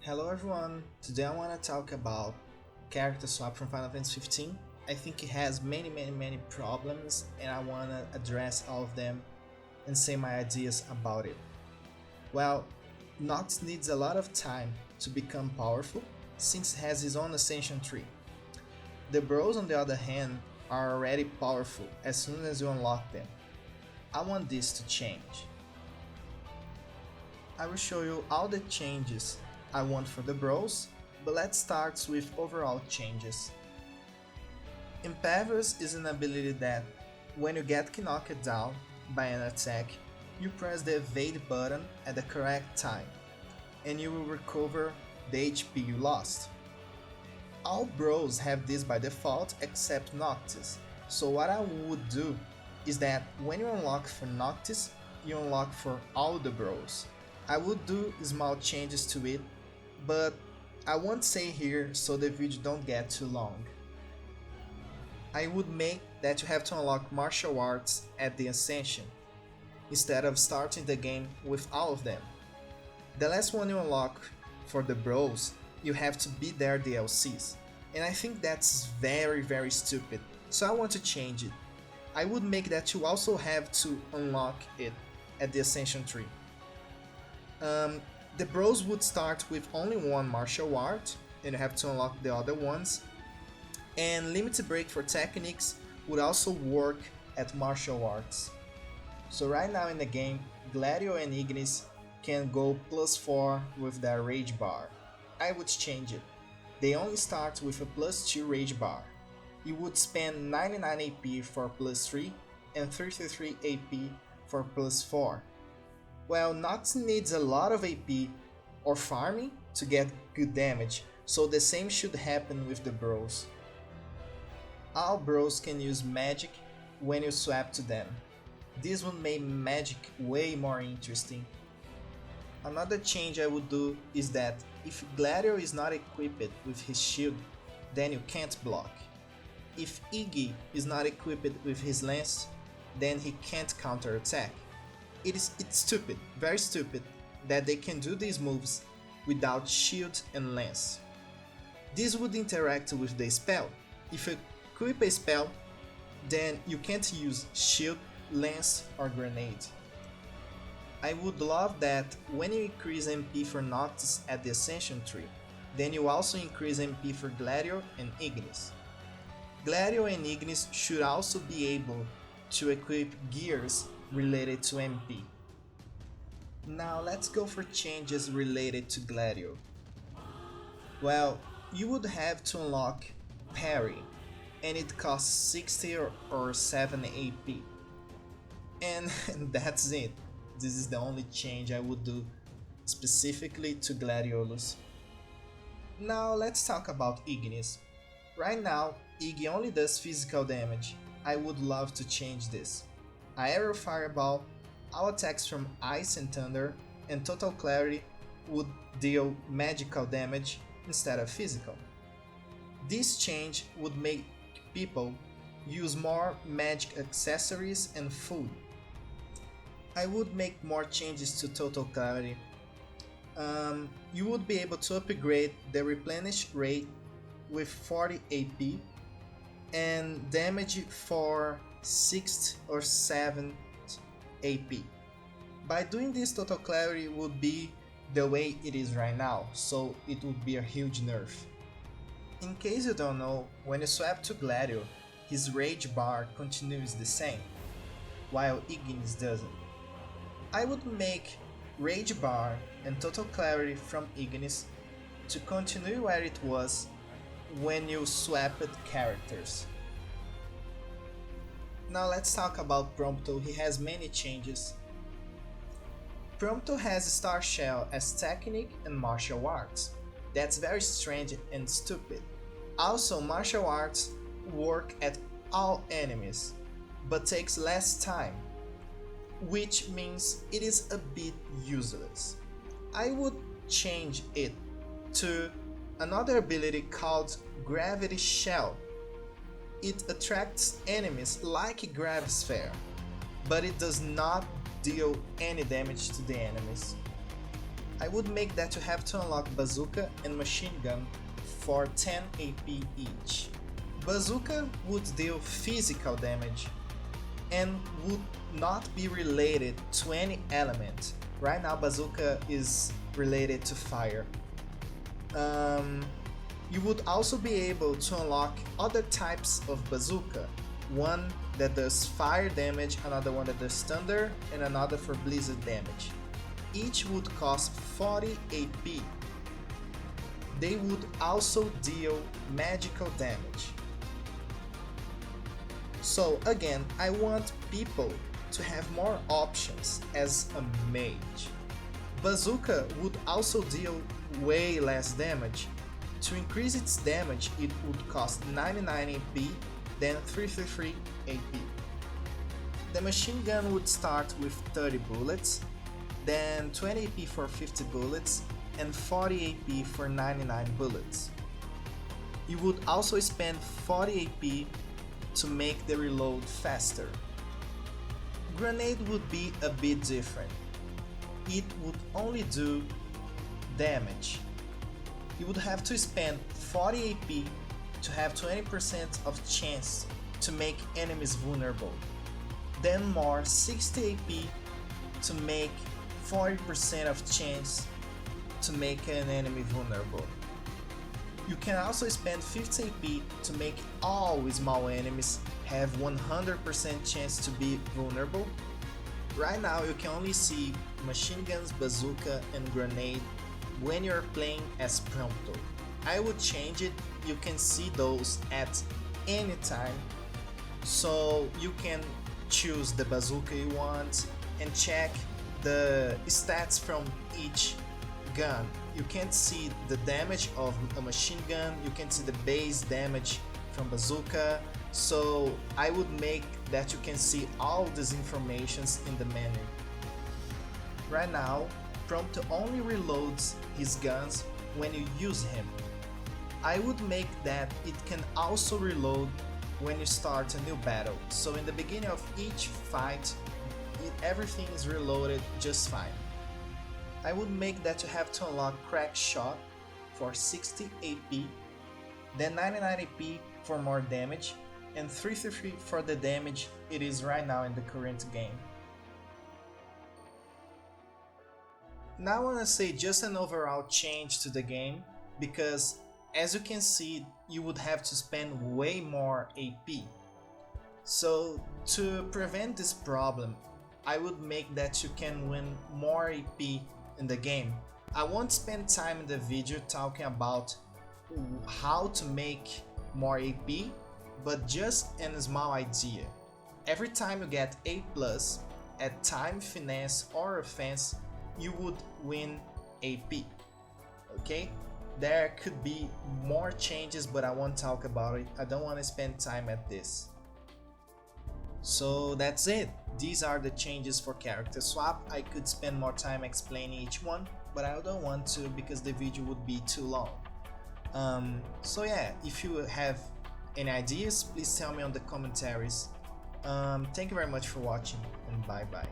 Hello everyone, today I want to talk about character swap from Final Fantasy 15. I think it has many problems and I want to address all of them and say my ideas about it. Well, Nox needs a lot of time to become powerful since it has his own ascension tree. The bros on the other hand are already powerful as soon as you unlock them. I want this to change. I will show you all the changes I want for the bros, but let's start with overall changes. Impervious is an ability that, when you get knocked down by an attack, you press the evade button at the correct time, and you will recover the HP you lost. All bros have this by default except Noctis, so what I would do is that when you unlock for Noctis, you unlock for all the bros. I would do small changes to it, but I won't say here so the video don't get too long. I would make that you have to unlock martial arts at the Ascension, instead of starting the game with all of them. The last one you unlock for the bros, you have to beat their DLCs, and I think that's very stupid, so I want to change it. I would make that you also have to unlock it at the Ascension tree. The bros would start with only one martial art, and you have to unlock the other ones. And limited break for techniques would also work at martial arts. So right now in the game, Gladio and Ignis can go +4 with their rage bar. I would change it. They only start with a +2 rage bar. You would spend 99 AP for +3 and 33 AP for +4. Well, Nox needs a lot of AP or farming to get good damage, so the same should happen with the bros. All bros can use magic when you swap to them. This would make magic way more interesting. Another change I would do is that if Gladio is not equipped with his shield, then you can't block. If Iggy is not equipped with his lance, then he can't counterattack. It's stupid, very stupid, that they can do these moves without shield and lance. This would interact with the spell. If you equip a spell, then you can't use shield, lance or grenade. I would love that when you increase MP for Noctis at the Ascension tree, then you also increase MP for Gladio and Ignis. Gladio and Ignis should also be able to equip gears related to MP. Now let's go for changes related to Gladio. Well, you would have to unlock parry, and it costs 60 or 7 AP. And that's it. This is the only change I would do specifically to Gladiolus. Now let's talk about Ignis. Right now, Iggy only does physical damage. I would love to change this. Aerial Fireball, all attacks from Ice and Thunder, and Total Clarity would deal magical damage instead of physical. This change would make people use more magic accessories and food. I would make more changes to Total Clarity. You would be able to upgrade the replenish rate with 40 AP and damage for 6th or 7th AP. By doing this, Total Clarity would be the way it is right now, so it would be a huge nerf. In case you don't know, when you swap to Gladio, his rage bar continues the same, while Ignis doesn't. I would make rage bar and Total Clarity from Ignis to continue where it was when you swapped characters. Now let's talk about Prompto. He has many changes. Prompto has Star Shell as technique and martial arts. That's very strange and stupid. Also, martial arts work at all enemies, but takes less time, which means it is a bit useless. I would change it to another ability called Gravity Shell. It attracts enemies like Gravisphere, but it does not deal any damage to the enemies. I would make that you have to unlock bazooka and machine gun for 10 AP each. Bazooka would deal physical damage and would not be related to any element. Right now bazooka is related to fire. You would also be able to unlock other types of bazooka. One that does fire damage, another one that does thunder, and another for blizzard damage. Each would cost 40 AP. They would also deal magical damage. So again, I want people to have more options as a mage. Bazooka would also deal way less damage. To increase its damage, it would cost 99 AP, then 333 AP. The machine gun would start with 30 bullets, then 20 AP for 50 bullets, and 40 AP for 99 bullets. You would also spend 40 AP to make the reload faster. Grenade would be a bit different. It would only do damage. You would have to spend 40 AP to have 20% of chance to make enemies vulnerable. Then more 60 AP to make 40% of chance to make an enemy vulnerable. You can also spend 50 AP to make all small enemies have 100% chance to be vulnerable. Right now you can only see machine guns, bazooka and grenade when you're playing as Prompto. I would change it, you can see those at any time, so you can choose the bazooka you want and check the stats from each gun. You can't see the damage of a machine gun, you can see the base damage from bazooka, so I would make that you can see all these informations in the menu. Right now, Prompto only reloads his guns when you use him. I would make that it can also reload when you start a new battle, so in the beginning of each fight, everything is reloaded just fine. I would make that you have to unlock Crack Shot for 60 AP, then 99 AP for more damage, and 333 for the damage it is right now in the current game. Now I want to say just an overall change to the game, because as you can see you would have to spend way more AP. So to prevent this problem, I would make that you can win more AP in the game. I won't spend time in the video talking about how to make more AP, but just a small idea. Every time you get A+, at time, finesse or offense, you would win AP. Okay? There could be more changes, but I won't talk about it. I don't want to spend time at this. So that's it. These are the changes for character swap. I could spend more time explaining each one, but I don't want to because the video would be too long. So yeah, if you have any ideas, please tell me on the commentaries. Thank you very much for watching, and bye bye.